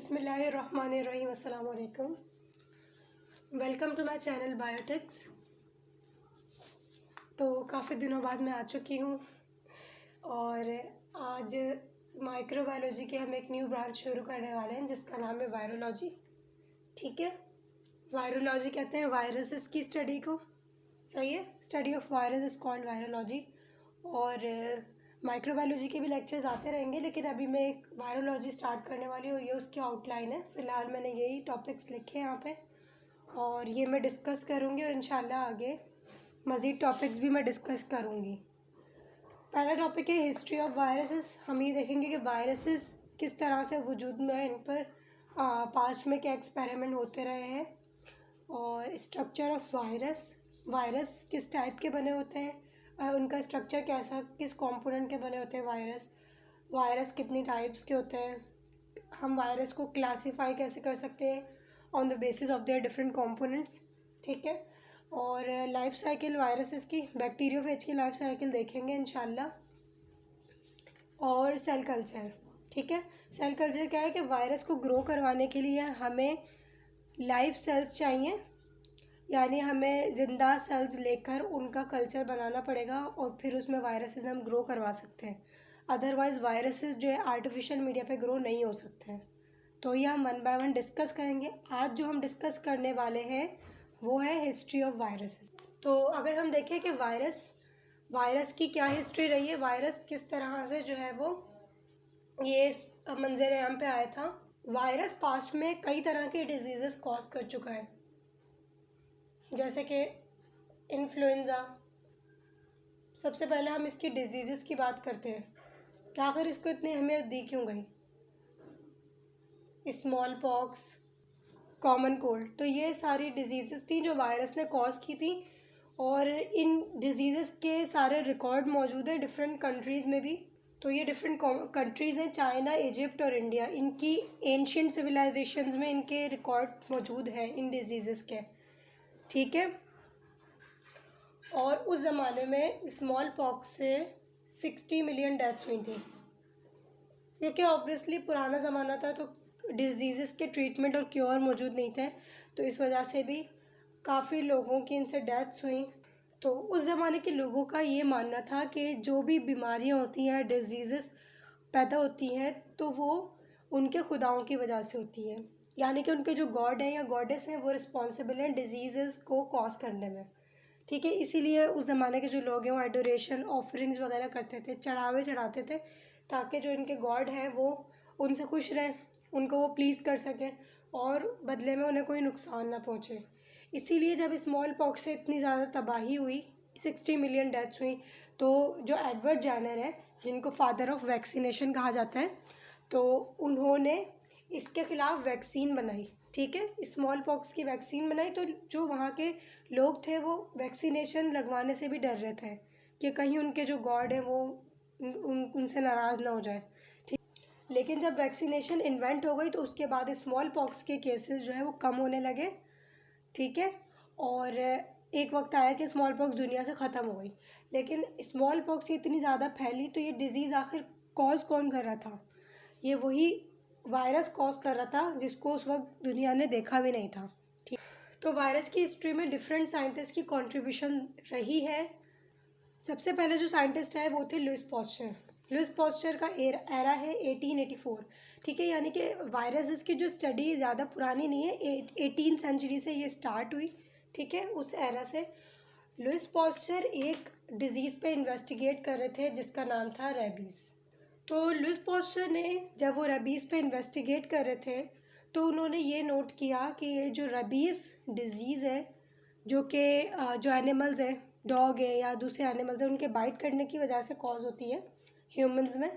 बिस्मिल्लाहिर्रहमानिर्रहीम। अस्सलाम वालेकुम। Welcome to my channel biotics. तो काफ़ी दिनों बाद मैं आ चुकी हूँ और आज माइक्रोबायोलॉजी के हम एक न्यू ब्रांच शुरू करने वाले हैं जिसका नाम है वायरोलॉजी। ठीक है, वायरोलॉजी कहते हैं वायरसेस की स्टडी को। सही है, study of virus is called virology. और माइक्रोबायोलॉजी के भी लेक्चर्स आते रहेंगे, लेकिन अभी मैं एक वायरोलॉजी स्टार्ट करने वाली हूँ। ये उसकी आउटलाइन है। फ़िलहाल मैंने यही टॉपिक्स लिखे हैं यहाँ पे और ये मैं डिस्कस करूँगी और इंशाल्लाह आगे मज़ीद टॉपिक्स भी मैं डिस्कस करूँगी। पहला टॉपिक है हिस्ट्री ऑफ वायरसेस। हम ये देखेंगे कि वायरसेस किस तरह से वजूद में है, इन पर पास्ट में क्या एक्सपेरिमेंट होते रहे हैं, और स्ट्रक्चर ऑफ वायरस किस टाइप के बने होते हैं, उनका स्ट्रक्चर कैसा, किस कंपोनेंट के बने होते हैं वायरस कितनी टाइप्स के होते हैं, हम वायरस को क्लासीफाई कैसे कर सकते हैं on the basis of their different components. ठीक है, और लाइफ साइकिल वायरसेस की, बैक्टीरियोफेज की लाइफ साइकिल देखेंगे इंशाल्लाह। और सेल कल्चर। ठीक है, सेल कल्चर क्या है कि वायरस को ग्रो करवाने के लिए हमें लाइव सेल्स चाहिए, यानी हमें ज़िंदा सेल्स लेकर उनका कल्चर बनाना पड़ेगा और फिर उसमें वायरसेस हम ग्रो करवा सकते हैं। अदरवाइज़ वायरसेस जो है आर्टिफिशियल मीडिया पे ग्रो नहीं हो सकते हैं। तो ये हम वन बाय वन डिस्कस करेंगे। आज जो हम डिस्कस करने वाले हैं वो है हिस्ट्री ऑफ वायरसेस। तो अगर हम देखें कि वायरस की क्या हिस्ट्री रही है, वायरस किस तरह से जो है वो ये मंजर आम पे आया था। वायरस पास्ट में कई तरह के डिजीज़ेस कॉज कर चुका है, जैसे कि इन्फ्लुएंज़ा। सबसे पहले हम इसकी डिजीज़ेस की बात करते हैं कि आखिर इसको इतनी अहमियत दी क्यों गई। स्मॉल पॉक्स, कॉमन कोल्ड, तो ये सारी डिजीज़ेस थी जो वायरस ने कॉज की थी। और इन डिजीज़ेस के सारे रिकॉर्ड मौजूद हैं डिफरेंट कंट्रीज़ में भी। तो ये डिफरेंट कंट्रीज़ हैं, चाइना, इजिप्ट और इंडिया। इनकी एंशिएंट सिविलाइजेशंस में इनके रिकॉर्ड मौजूद हैं इन डिजीज़ेस के। ठीक है, और उस ज़माने में स्मॉल पॉक्स से 60 मिलियन डेथ्स हुई थी, क्योंकि ऑब्वियसली पुराना ज़माना था तो डिजीज़ेस के ट्रीटमेंट और क्योर मौजूद नहीं थे, तो इस वजह से भी काफ़ी लोगों की इनसे डेथ्स हुई। तो उस ज़माने के लोगों का ये मानना था कि जो भी बीमारियां होती हैं, डिजीज़ेस पैदा होती हैं, तो वो उनके खुदाओं की वजह से होती हैं, यानी कि उनके जो गॉड हैं या गॉडेस हैं वो रिस्पॉन्सिबल हैं डिजीज़ेस को कॉज करने में। ठीक है, इसीलिए उस ज़माने के जो लोग हैं वो एडोरेशन, ऑफरिंग्स वगैरह करते थे, चढ़ावे चढ़ाते थे, ताकि जो इनके गॉड हैं वो उनसे खुश रहें, उनको वो प्लीज़ कर सकें और बदले में उन्हें कोई नुकसान ना पहुँचे। इसीलिए जब स्मॉल पॉक्स से इतनी ज़्यादा तबाही हुई, 60 मिलियन डेथ्स हुई, तो जो एडवर्ड जेनर है, जिनको फादर ऑफ वैक्सीनेशन कहा जाता है, तो उन्होंने इसके ख़िलाफ़ वैक्सीन बनाई। ठीक है, स्मॉल पॉक्स की वैक्सीन बनाई। तो जो वहाँ के लोग थे वो वैक्सीनेशन लगवाने से भी डर रहे थे कि कहीं उनके जो गॉड हैं वो उनसे नाराज़ ना हो जाए। ठीक, लेकिन जब वैक्सीनेशन इन्वेंट हो गई तो उसके बाद स्मॉल पॉक्स के केसेस जो है वो कम होने लगे। ठीक है, और एक वक्त आया कि स्मॉल पॉक्स दुनिया से ख़त्म हो गई। लेकिन स्मॉल पॉक्स इतनी ज़्यादा फैली तो ये डिज़ीज़ आखिर कॉज कौन कर रहा था? ये वही वायरस कॉज कर रहा था जिसको उस वक्त दुनिया ने देखा भी नहीं था। ठीक, तो वायरस की हिस्ट्री में डिफरेंट साइंटिस्ट की कंट्रीब्यूशन रही है। सबसे पहले जो साइंटिस्ट है वो थे लुइस पास्चर। लुइस पास्चर का एरा है 1884। ठीक है, यानी कि वायरसेस की जो स्टडी ज़्यादा पुरानी नहीं है, 18 सेंचुरी से ये स्टार्ट हुई। ठीक है, उस एरा से लुइस पास्चर एक डिज़ीज़ पे इन्वेस्टिगेट कर रहे थे जिसका नाम था रेबीज़। तो लुइस पास्चर ने जब वो रेबीज़ पे इन्वेस्टिगेट कर रहे थे तो उन्होंने ये नोट किया कि ये जो रेबीज़ डिज़ीज़ है, जो कि जो एनिमल्स हैं, डॉग है या दूसरे एनिमल्स हैं, उनके बाइट करने की वजह से कॉज होती है ह्यूमंस में।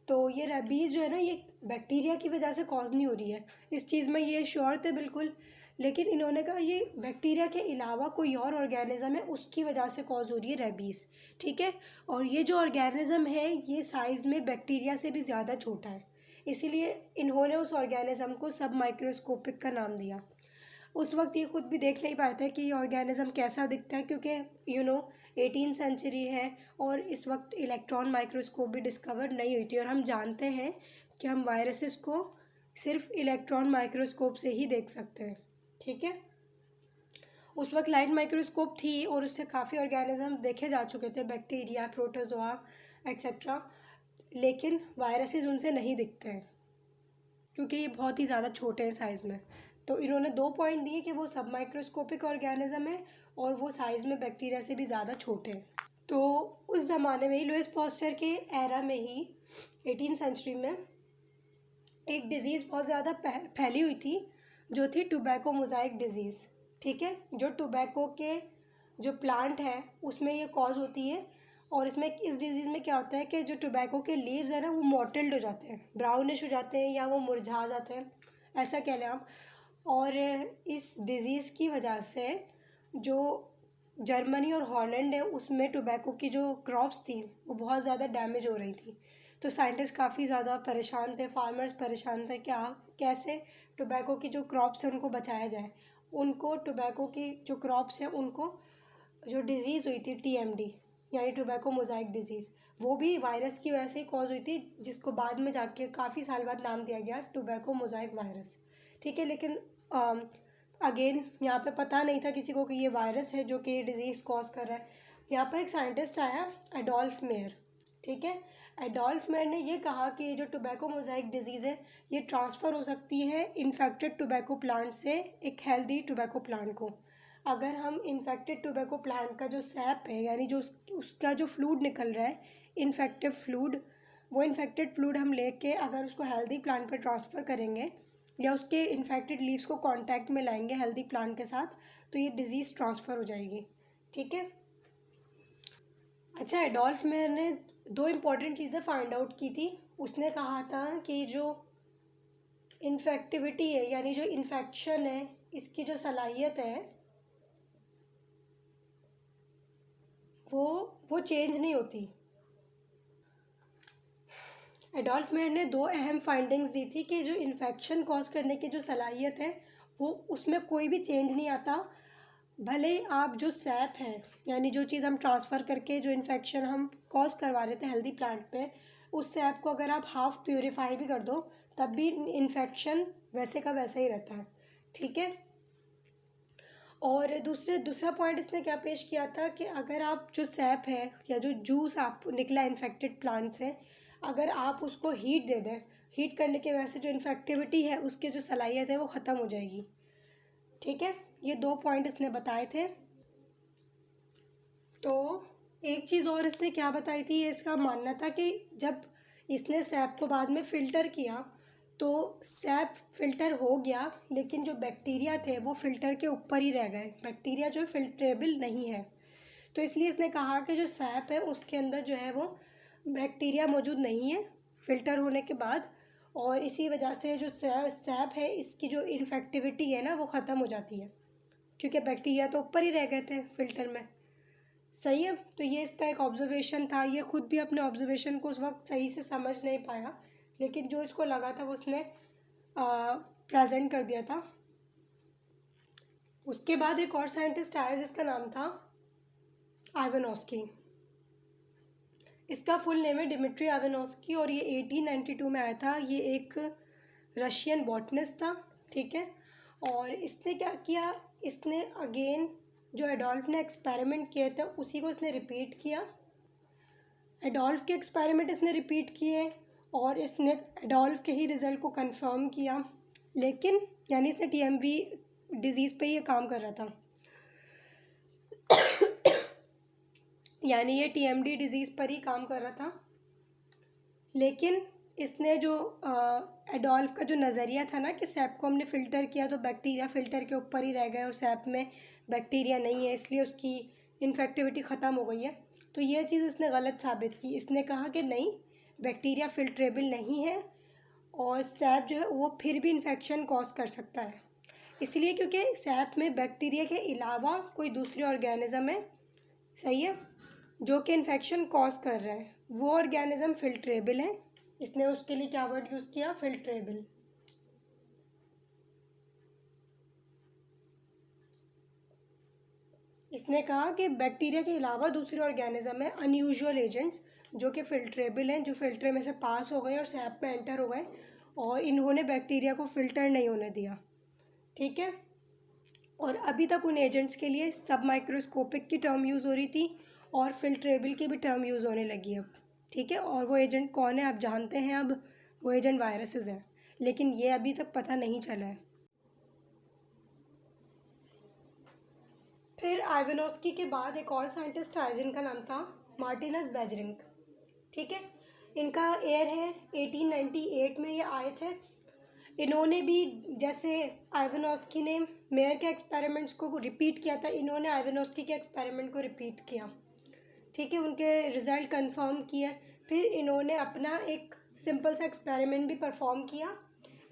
तो ये रेबीज़ जो है ना, ये बैक्टीरिया की वजह से कॉज नहीं हो रही है, इस चीज़ में ये श्योर थे बिल्कुल। लेकिन इन्होंने कहा ये बैक्टीरिया के अलावा कोई और ऑर्गेनिज़म है, उसकी वजह से कॉज हो रही है रेबीज़। ठीक है, और ये जो ऑर्गेनिज़म है ये साइज़ में बैक्टीरिया से भी ज़्यादा छोटा है, इसीलिए इन्होंने उस ऑर्गेनिज़म को सब माइक्रोस्कोपिक का नाम दिया। उस वक्त ये खुद भी देख नहीं पाए थे कि ये ऑर्गेनिज़म कैसा दिखता है, क्योंकि 18 सेंचुरी है और इस वक्त इलेक्ट्रॉन माइक्रोस्कोप भी डिस्कवर नहीं हुई थी। और हम जानते हैं कि हम वायरसेस को सिर्फ इलेक्ट्रॉन माइक्रोस्कोप से ही देख सकते हैं, ठीक है। उस वक्त लाइट माइक्रोस्कोप थी और उससे काफ़ी ऑर्गेनिज्म देखे जा चुके थे, बैक्टीरिया, प्रोटोजोआ एक्सेट्रा, लेकिन वायरसेस उनसे नहीं दिखते हैं क्योंकि ये बहुत ही ज़्यादा छोटे हैं साइज़ में। तो इन्होंने 2 पॉइंट दिए कि वो सब माइक्रोस्कोपिक ऑर्गेनिज्म है और वो साइज़ में बैक्टीरिया से भी ज़्यादा छोटे हैं। तो उस ज़माने में ही, लुईस पास्चर के एरा में ही, 18th सेंचुरी में एक डिज़ीज़ बहुत ज़्यादा फैली हुई थी, जो थी टोबैको मोज़ाइक डिज़ीज़, ठीक है। जो टोबैको के जो प्लांट है उसमें ये कॉज होती है, और इसमें इस डिज़ीज़ में क्या होता है कि जो टोबैको के लीव्स हैं ना वो मोटेल्ड हो जाते हैं, ब्राउनिश हो जाते हैं या वो मुरझा जाते हैं, ऐसा कह लें आप। और इस डिज़ीज़ की वजह से जो जर्मनी और हॉलैंड है उसमें टोबैको की जो क्रॉप्स थी वो बहुत ज़्यादा डैमेज हो रही थी। तो साइंटिस्ट काफ़ी ज़्यादा परेशान थे, फार्मर्स परेशान थे, क्या कैसे टोबैको की जो क्रॉप्स हैं उनको बचाया जाए। उनको टोबैको की जो क्रॉप्स हैं उनको जो डिज़ीज़ हुई थी TMD यानी टोबैको मोज़ाइक डिज़ीज़, वो भी वायरस की वजह से ही कॉज हुई थी, जिसको बाद में जाके काफ़ी साल बाद नाम दिया गया टोबैको मोज़ाइक वायरस, ठीक है। लेकिन अगेन यहाँ पे पता नहीं था किसी को कि ये वायरस है जो कि ये डिज़ीज़ कॉज कर रहा है। यहाँ पर एक साइंटिस्ट आया, एडोल्फ मेयर, ठीक है। एडोल्फ मेयर ने ये कहा कि ये जो टोबैको मोज़ाइक डिज़ीज़ है ये ट्रांसफ़र हो सकती है इन्फेक्टेड टोबैको प्लांट से एक हेल्दी टोबैको प्लांट को। अगर हम इन्फेक्टेड टोबैको प्लांट का जो सैप है यानी जो उसका जो फ्लूड निकल रहा है, इन्फेक्टिव फ्लूड, वो इन्फेक्टेड फ्लूड हम लेके अगर उसको हेल्दी प्लांट पर ट्रांसफ़र करेंगे या उसके इन्फेक्टेड लीव्स को कांटेक्ट में लाएंगे हेल्दी प्लांट के साथ, तो ये डिज़ीज़ ट्रांसफ़र हो जाएगी, ठीक है। अच्छा, एडोल्फ मेयर ने 2 इम्पॉर्टेंट चीज़ें फाइंड आउट की थी। उसने कहा था कि जो इन्फेक्टिविटी है यानी जो इन्फेक्शन है इसकी जो सलाहियत है वो वो चेंज नहीं होती। एडोल्फ मेयर ने 2 अहम फाइंडिंग्स दी थी कि जो इन्फेक्शन कॉज करने की जो सलाहियत है वो उसमें कोई भी चेंज नहीं आता, भले आप जो सैप है यानी जो चीज़ हम ट्रांसफ़र करके जो इन्फेक्शन हम कॉज करवा रहे थे हेल्दी प्लांट में, उस सैप को अगर आप हाफ़ प्योरीफाई भी कर दो तब भी इन्फेक्शन वैसे का वैसा ही रहता है, ठीक है। और दूसरा पॉइंट इसने क्या पेश किया था कि अगर आप जो सैप है या जो जूस आप निकला इन्फेक्टेड प्लांट से, अगर आप उसको हीट दे दें, हीट करने की वजह से जो इन्फेक्टिविटी है उसकी जो सलाहियत है वो ख़त्म हो जाएगी, ठीक है। ये 2 पॉइंट इसने बताए थे। तो एक चीज़ और इसने क्या बताई थी, ये इसका मानना था कि जब इसने सैप को बाद में फ़िल्टर किया तो सैप फ़िल्टर हो गया, लेकिन जो बैक्टीरिया थे वो फ़िल्टर के ऊपर ही रह गए, बैक्टीरिया जो फ़िल्ट्रेबल नहीं है। तो इसलिए इसने कहा कि जो सैप है उसके अंदर जो है वो बैक्टीरिया मौजूद नहीं है फ़िल्टर होने के बाद, और इसी वजह से जो सैप है इसकी जो इन्फेक्टिविटी है ना वो ख़त्म हो जाती है, क्योंकि बैक्टीरिया तो ऊपर ही रह गए थे फ़िल्टर में, सही है। तो ये इसका एक ऑब्जर्वेशन था, ये खुद भी अपने ऑब्जर्वेशन को उस वक्त सही से समझ नहीं पाया, लेकिन जो इसको लगा था वो उसने प्रेजेंट कर दिया था। उसके बाद एक और साइंटिस्ट आया जिसका नाम था आइवानोस्की। इसका फुल नेम है डिमिट्री आइवानोस्की और ये 1892 में आया था। ये एक रशियन बॉटनिस्ट था, ठीक है। और इसने क्या किया, इसने अगेन जो एडोल्फ ने एक्सपेरिमेंट किए थे उसी को इसने रिपीट किया। एडोल्फ के एक्सपेरिमेंट इसने रिपीट किए और इसने एडोल्फ के ही रिज़ल्ट को कंफर्म किया, लेकिन यानी इसने TMV डिज़ीज़ पे ये काम कर रहा था यानी ये TMD डिज़ीज़ पर ही काम कर रहा था, लेकिन इसने जो एडोल्फ का जो नज़रिया था ना कि सैप को हमने फ़िल्टर किया तो बैक्टीरिया फ़िल्टर के ऊपर ही रह गए और सैप में बैक्टीरिया नहीं है इसलिए उसकी इन्फेक्टिविटी ख़त्म हो गई है, तो ये चीज़ इसने गलत साबित की। इसने कहा कि नहीं, बैक्टीरिया फ़िल्ट्रेबल नहीं है और सैप जो है वो फिर भी इन्फेक्शन कॉज कर सकता है, इसलिए क्योंकि सैप में बैक्टीरिया के अलावा कोई दूसरे ऑर्गेनिज़म है, सही है, जो कि इन्फेक्शन कॉज कर रहा है, वो ऑर्गेनिज़म फ़िल्ट्रेबल है। इसने उसके लिए क्या वर्ड यूज़ किया, फ़िल्ट्रेबल। इसने कहा कि बैक्टीरिया के अलावा दूसरे ऑर्गेनिज़म है अनयूजुअल एजेंट्स जो कि फ़िल्ट्रेबल हैं, जो फ़िल्टर में से पास हो गए और सैप में एंटर हो गए और इन्होंने बैक्टीरिया को फ़िल्टर नहीं होने दिया, ठीक है। और अभी तक उन एजेंट्स के लिए सब माइक्रोस्कोपिक की टर्म यूज़ हो रही थी और फिल्ट्रेबल की भी टर्म यूज़ होने लगी अब, ठीक है। और वो एजेंट कौन है आप जानते हैं अब, वो एजेंट वायरसेस हैं, लेकिन ये अभी तक पता नहीं चला है। फिर आइवानोस्की के बाद एक और साइंटिस्ट आया जिनका नाम था मार्टिनस बेजरिंग, ठीक है। इनका ईयर है 1898 में ये आए थे। इन्होंने भी जैसे आइवानोस्की ने मेयर के एक्सपेरिमेंट्स को रिपीट किया था, इन्होंने आइवानोस्की के एक्सपेरिमेंट को रिपीट किया, ठीक है। उनके रिज़ल्ट कंफर्म किए। फिर इन्होंने अपना एक सिंपल सा एक्सपेरिमेंट भी परफॉर्म किया।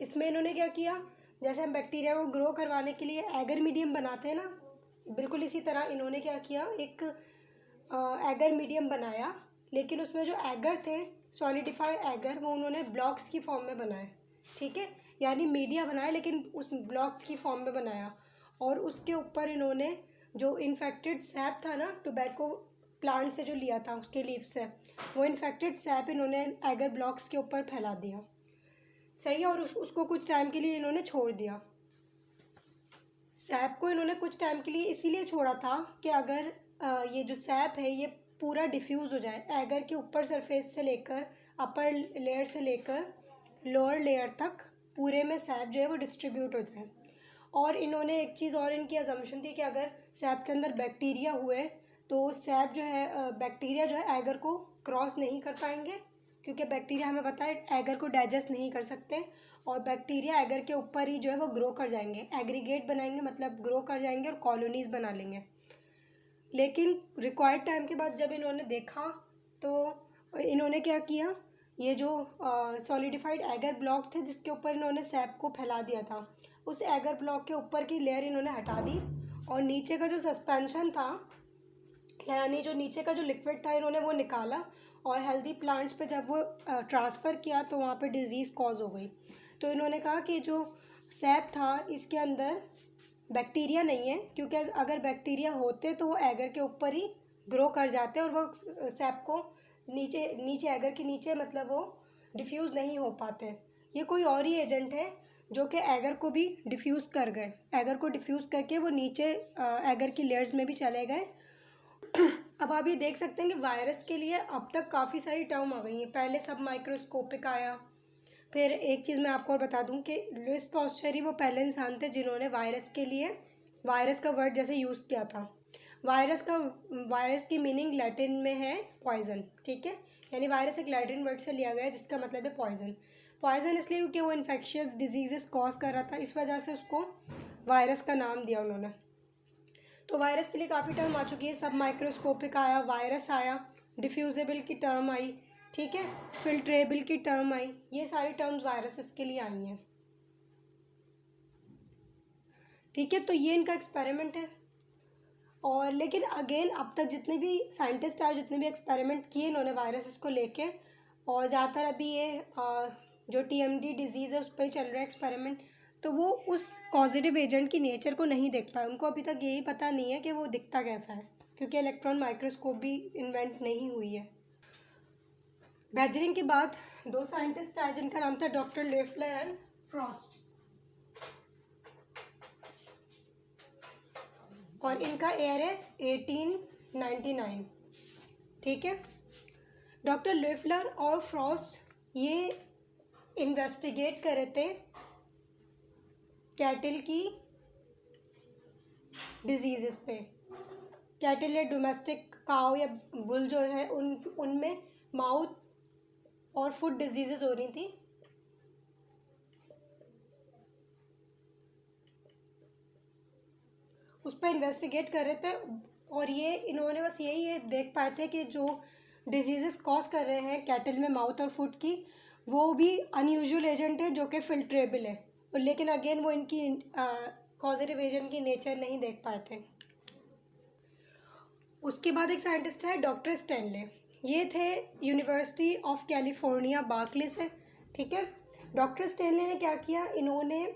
इसमें इन्होंने क्या किया, जैसे हम बैक्टीरिया को ग्रो करवाने के लिए एगर मीडियम बनाते हैं ना, बिल्कुल इसी तरह इन्होंने क्या किया, एक एगर मीडियम बनाया, लेकिन उसमें जो एगर थे सॉलिडिफाइड एगर, वो उन्होंने ब्लॉक्स की फॉर्म में बनाए, ठीक है। यानी मीडिया बनाया लेकिन उस ब्लॉक्स की फॉर्म में बनाया। और उसके ऊपर इन्होंने जो इन्फेक्टेड सैप था ना, टोबैको प्लांट से जो लिया था उसके लीफ से, वो इन्फेक्टेड सैप इन्होंने एगर ब्लॉक्स के ऊपर फैला दिया, सही है। और उसको कुछ टाइम के लिए इन्होंने छोड़ दिया। सैप को इन्होंने कुछ टाइम के लिए इसीलिए छोड़ा था कि अगर ये जो सैप है ये पूरा डिफ्यूज़ हो जाए, एगर के ऊपर सरफेस से लेकर अपर लेयर से लेकर लोअर लेयर तक पूरे में सैप जो है वो डिस्ट्रीब्यूट हो जाए। और इन्होंने एक चीज़ और, इनकी अजम्पशन थी कि अगर सैप के अंदर बैक्टीरिया हुए तो सैप जो है बैक्टीरिया जो है एगर को क्रॉस नहीं कर पाएंगे, क्योंकि बैक्टीरिया हमें पता है एगर को डाइजेस्ट नहीं कर सकते, और बैक्टीरिया एगर के ऊपर ही जो है वो ग्रो कर जाएंगे, एग्रीगेट बनाएंगे, मतलब ग्रो कर जाएंगे और कॉलोनीज़ बना लेंगे। लेकिन रिक्वायर्ड टाइम के बाद जब इन्होंने देखा तो इन्होंने क्या किया, ये जो सॉलिडिफाइड एगर ब्लॉक थे जिसके ऊपर इन्होंने सैप को फैला दिया था, उस एगर ब्लॉक के ऊपर की लेयर इन्होंने हटा दी, और नीचे का जो सस्पेंशन था, यानी जो नीचे का जो लिक्विड था, इन्होंने वो निकाला। और हेल्दी प्लांट्स पे जब वो ट्रांसफ़र किया तो वहाँ पे डिज़ीज़ कॉज हो गई। तो इन्होंने कहा कि जो सैप था इसके अंदर बैक्टीरिया नहीं है, क्योंकि अगर बैक्टीरिया होते तो वो एगर के ऊपर ही ग्रो कर जाते और वो सैप को नीचे नीचे एगर के नीचे मतलब वो डिफ्यूज़ नहीं हो पाते। ये कोई और ही एजेंट है जो कि एगर को भी डिफ्यूज़ कर गए, एगर को डिफ्यूज़ करके वो नीचे एगर की लेयर्स में भी चले गए। अब आप ये देख सकते हैं कि वायरस के लिए अब तक काफ़ी सारी टर्म आ गई हैं। पहले सब माइक्रोस्कोपिक आया। फिर एक चीज़ मैं आपको और बता दूं कि लुइस पास्चर ही वो पहले इंसान थे जिन्होंने वायरस के लिए वायरस का वर्ड जैसे यूज़ किया था। वायरस की मीनिंग लैटिन में है पॉइजन, ठीक है। यानी वायरस एक लैटिन वर्ड से लिया गया है जिसका मतलब है पॉइजन। पॉइजन इसलिए क्योंकि वो इन्फेक्शियस डिजीज़ कॉज कर रहा था, इस वजह से उसको वायरस का नाम दिया उन्होंने। तो वायरस के लिए काफ़ी टर्म आ चुकी है। सब माइक्रोस्कोपिक आया, वायरस आया, डिफ्यूजेबल की टर्म आई, ठीक है, फिल्ट्रेबल की टर्म आई, ये सारी टर्म्स वायरसेस के लिए आई हैं, ठीक है। तो ये इनका एक्सपेरिमेंट है। और लेकिन अगेन अब तक जितने भी साइंटिस्ट आए, जितने भी एक्सपेरिमेंट किए इन्होंने वायरसेस को लेके, और ज़्यादातर अभी ये जो TMD डिजीज़ है उस पर ही चल रहा है एक्सपेरिमेंट, तो वो उस कॉजेटिव एजेंट की नेचर को नहीं देख पाए। उनको अभी तक यही पता नहीं है कि वो दिखता कैसा है, क्योंकि इलेक्ट्रॉन माइक्रोस्कोप भी इन्वेंट नहीं हुई है। बेजरिंग के बाद दो साइंटिस्ट आए जिनका नाम था डॉक्टर लेफ्लर एंड फ्रॉस्ट, और इनका ईयर है 1899, ठीक है। डॉक्टर लेफ्लर और फ्रॉस्ट ये इन्वेस्टिगेट कर रहे थे कैटल की डिजीज़ पे। कैटल या डोमेस्टिक काउ या बुल जो है उनमें माउथ और फुट डिजीज़ हो रही थी। उस पर इन्वेस्टिगेट कर रहे थे, और ये इन्होंने बस यही देख पाए थे कि जो डिजीज़ कॉज कर रहे हैं कैटल में माउथ और फुट की, वो भी अनयूजुअल एजेंट है जो कि फिल्ट्रेबल है, और लेकिन अगेन वो इनकी कॉजेटिव एजेंट की नेचर नहीं देख पाए थे। उसके बाद एक साइंटिस्ट है डॉक्टर स्टैनले, ये थे यूनिवर्सिटी ऑफ कैलिफोर्निया बार्कले से, ठीक है। डॉक्टर स्टैनले ने क्या किया, इन्होंने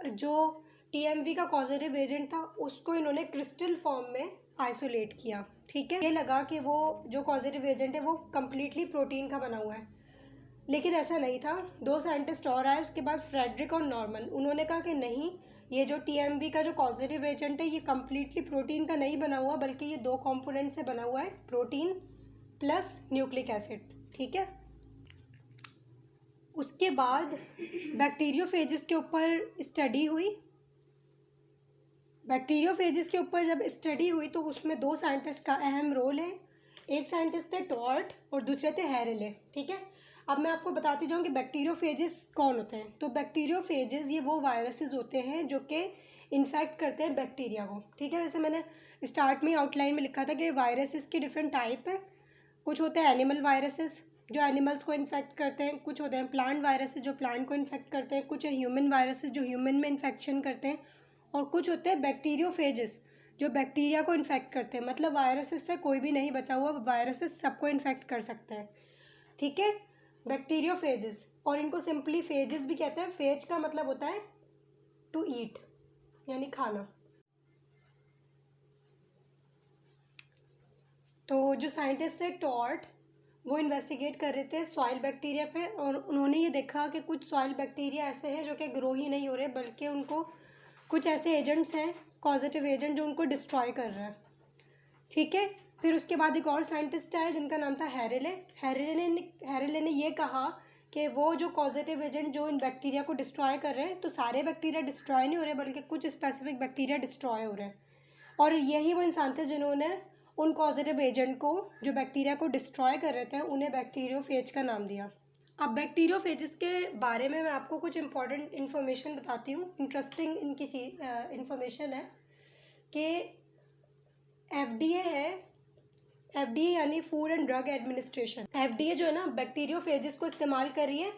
जो TMV का कॉजेटिव एजेंट था उसको इन्होंने क्रिस्टल फॉर्म में आइसोलेट किया, ठीक है। ये लगा कि वो जो कॉजेटिव एजेंट है वो कम्प्लीटली प्रोटीन का बना हुआ है, लेकिन ऐसा नहीं था, 2 साइंटिस्ट और आए उसके बाद, फ्रेडरिक और नॉर्मन। उन्होंने कहा कि नहीं, ये जो TMB का जो कॉजेटिव एजेंट है ये कम्प्लीटली प्रोटीन का नहीं बना हुआ, बल्कि ये 2 कंपोनेंट से बना हुआ है, प्रोटीन प्लस न्यूक्लिक एसिड। ठीक है। उसके बाद बैक्टीरियोफेजेस के ऊपर स्टडी हुई। बैक्टीरियोफेजेस के ऊपर जब स्टडी हुई तो उसमें 2 साइंटिस्ट का अहम रोल है। एक साइंटिस्ट थे टॉर्ट और दूसरे थे हैरेले। ठीक है। अब मैं आपको बताती जाऊँ कि बैक्टीरियोफेजेस कौन होते हैं। तो बैक्टीरियोफेजेस ये वो वायरसेस होते हैं जो कि इन्फेक्ट करते हैं बैक्टीरिया को। ठीक है। जैसे मैंने स्टार्ट में आउटलाइन में लिखा था कि वायरसेस के डिफरेंट टाइप हैं। कुछ होते हैं एनिमल वायरसेस जो एनिमल्स को इन्फेक्ट करते हैं, कुछ होते हैं प्लांट वायरसेस जो प्लांट को इन्फेक्ट करते हैं, कुछ है ह्यूमन वायरसेस जो ह्यूमन में इन्फेक्शन करते हैं, और कुछ होते हैं बैक्टीरियोफेजेस जो बैक्टीरिया को इन्फेक्ट करते हैं। मतलब वायरसेस से कोई भी नहीं बचा हुआ, वायरसेस सबको इन्फेक्ट कर सकते हैं। ठीक है। बैक्टीरियोफेजेस, और इनको सिंपली फेजेस भी कहते हैं। फेज का मतलब होता है टू ईट, यानी खाना। तो जो साइंटिस्ट थे टॉर्ट, वो इन्वेस्टिगेट कर रहे थे सॉइल बैक्टीरिया पे, और उन्होंने ये देखा कि कुछ सॉइल बैक्टीरिया ऐसे हैं जो कि ग्रो ही नहीं हो रहे, बल्कि उनको कुछ ऐसे एजेंट्स हैं, कॉजेटिव एजेंट, जो उनको डिस्ट्रॉय कर रहे हैं। ठीक है। फिर उसके बाद एक और साइंटिस्ट आया जिनका नाम था हैरेले। हैरेले ने ये कहा कि वो जो कॉजेटिव एजेंट जो इन बैक्टीरिया को डिस्ट्रॉय कर रहे हैं, तो सारे बैक्टीरिया डिस्ट्रॉय नहीं हो रहे, बल्कि कुछ स्पेसिफिक बैक्टीरिया डिस्ट्रॉय हो रहे हैं। और यही वो इंसान थे जिन्होंने उन पॉजिटिव एजेंट को जो बैक्टीरिया को डिस्ट्रॉय कर रहे थे उन्हें बैक्टीरियोफेज का नाम दिया। अब बैक्टीरियोफेजेस के बारे में मैं आपको कुछ इंपॉर्टेंट इन्फॉर्मेशन बताती हूँ। इंटरेस्टिंग इनकी चीज़ इन्फॉर्मेशन है कि FDA है, FDA यानी food and drug administration. FDA जो है ना बैक्टीरियोफेजेस को इस्तेमाल कर रही है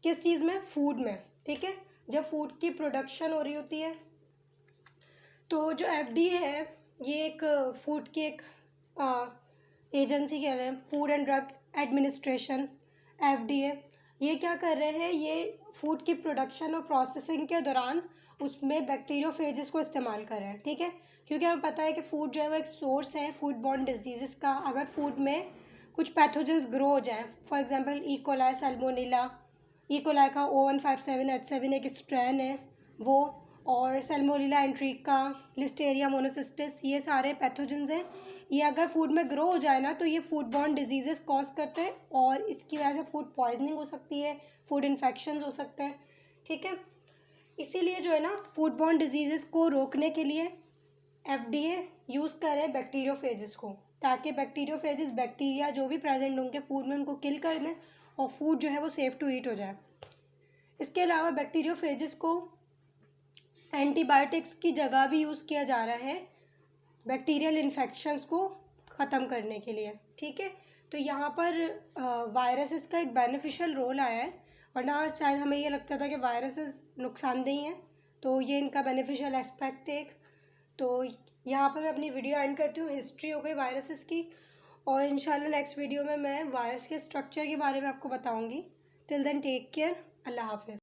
किस चीज़ में? फूड में। ठीक है। जब फूड की प्रोडक्शन हो रही होती है तो जो FDA है ये एक फूड की एक एजेंसी कह रहे हैं, food and drug administration, FDA। ये क्या कर रहे हैं, ये फूड की प्रोडक्शन और प्रोसेसिंग के दौरान उसमें बैक्टीरियोफेजेस को इस्तेमाल कर रहे हैं। ठीक है। क्योंकि हमें पता है कि फूड जो है वो एक सोर्स है फूड बॉर्न डिजीज़ का। अगर फूड में कुछ पैथोजेंस ग्रो हो जाए, for example E. coli, Salmonella, E. coli का O157H7 एक स्ट्रेन है वो, और सैल्मोनेला एंट्रिका, लिस्टेरिया मोनोसिस्टिस, ये सारे पैथोजेंस हैं। ये अगर फूड में ग्रो हो जाए ना तो ये फूड बॉर्न डिजीज़ कॉज करते हैं, और इसकी वजह से फूड पॉइजनिंग हो सकती है, फूड इन्फेक्शंस हो सकते हैं। ठीक है। इसीलिए जो है ना फूड बॉर्न डिजीज़ को रोकने के लिए FDA यूज़ करे बैक्टीरियोफेजेस को, ताकि बैक्टीरियोफेजेस बैक्टीरिया जो भी प्रेजेंट होंगे फूड में उनको किल कर दें और फूड जो है वो सेफ़ टू ईट हो जाए। इसके अलावा बैक्टीरियोफेजेस को एंटीबायोटिक्स की जगह भी यूज़ किया जा रहा है बैक्टीरियल इन्फेक्शंस को ख़त्म करने के लिए। ठीक है। तो यहाँ पर वायरसेस का एक बेनिफिशियल रोल आया है, वरना शायद हमें ये लगता था कि वायरसेस नुकसानदेही हैं, तो ये इनका बेनिफिशियल एस्पेक्ट है एक। तो यहाँ पर मैं अपनी वीडियो एंड करती हूँ। हिस्ट्री हो गई वायरसेस की, और इंशाल्लाह नेक्स्ट वीडियो में मैं वायरस के स्ट्रक्चर के बारे में आपको बताऊँगी। Till then take care. अल्लाह हाफिज़।